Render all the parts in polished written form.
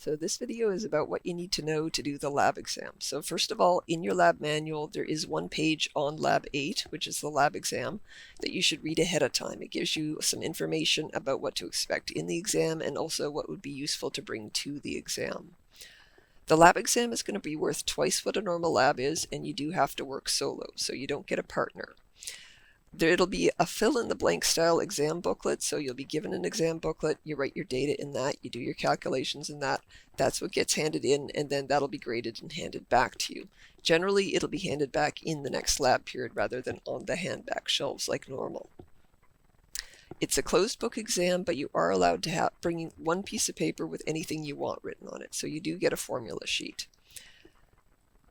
So this video is about what you need to know to do the lab exam. So first of all, in your lab manual, there is one page on Lab 8, which is the lab exam, that you should read ahead of time. It gives you some information about what to expect in the exam and also what would be useful to bring to the exam. The lab exam is going to be worth twice what a normal lab is, and you do have to work solo, so you don't get a partner. It'll be a fill-in-the-blank style exam booklet, so you'll be given an exam booklet, you write your data in that, you do your calculations in that, that's what gets handed in, and then that'll be graded and handed back to you. Generally, it'll be handed back in the next lab period rather than on the handback shelves like normal. It's a closed book exam, but you are allowed to bring one piece of paper with anything you want written on it, so you do get a formula sheet.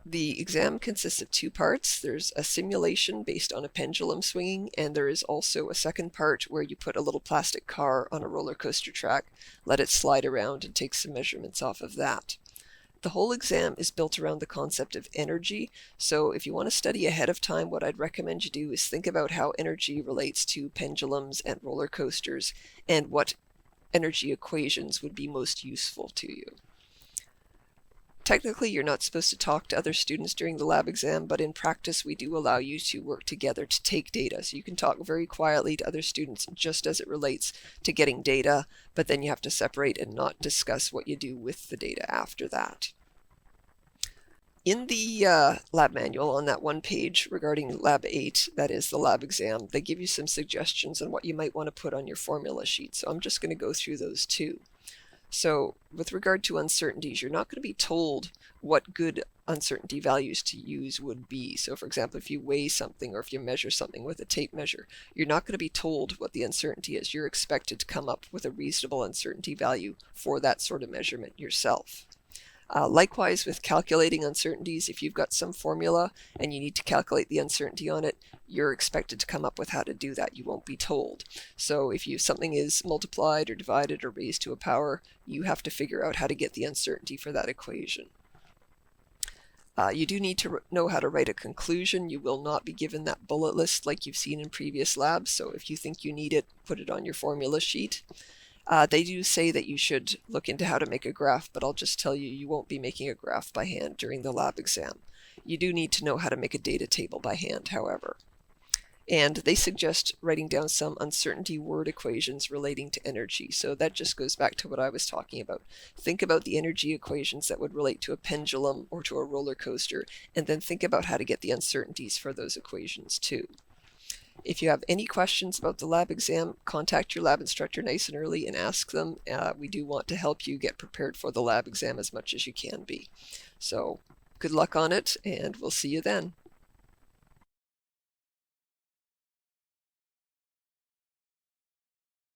The exam consists of two parts. There's a simulation based on a pendulum swinging, and there is also a second part where you put a little plastic car on a roller coaster track, let it slide around, and take some measurements off of that. The whole exam is built around the concept of energy, so if you want to study ahead of time, what I'd recommend you do is think about how energy relates to pendulums and roller coasters, and what energy equations would be most useful to you. Technically, you're not supposed to talk to other students during the lab exam, but in practice, we do allow you to work together to take data. So you can talk very quietly to other students just as it relates to getting data, but then you have to separate and not discuss what you do with the data after that. In the lab manual on that one page regarding Lab 8, that is the lab exam, they give you some suggestions on what you might want to put on your formula sheet. So I'm just going to go through those too. So with regard to uncertainties, you're not going to be told what good uncertainty values to use would be. So for example, if you weigh something or if you measure something with a tape measure, you're not going to be told what the uncertainty is. You're expected to come up with a reasonable uncertainty value for that sort of measurement yourself. Likewise, with calculating uncertainties, if you've got some formula and you need to calculate the uncertainty on it, you're expected to come up with how to do that. You won't be told. So if something is multiplied or divided or raised to a power, you have to figure out how to get the uncertainty for that equation. You do need to know how to write a conclusion. You will not be given that bullet list like you've seen in previous labs, so if you think you need it, put it on your formula sheet. They do say that you should look into how to make a graph, but I'll just tell you, you won't be making a graph by hand during the lab exam. You do need to know how to make a data table by hand, however. And they suggest writing down some uncertainty word equations relating to energy. So that just goes back to what I was talking about. Think about the energy equations that would relate to a pendulum or to a roller coaster, and then think about how to get the uncertainties for those equations too. If you have any questions about the lab exam, contact your lab instructor nice and early and ask them. We do want to help you get prepared for the lab exam as much as you can be. So good luck on it, and we'll see you then.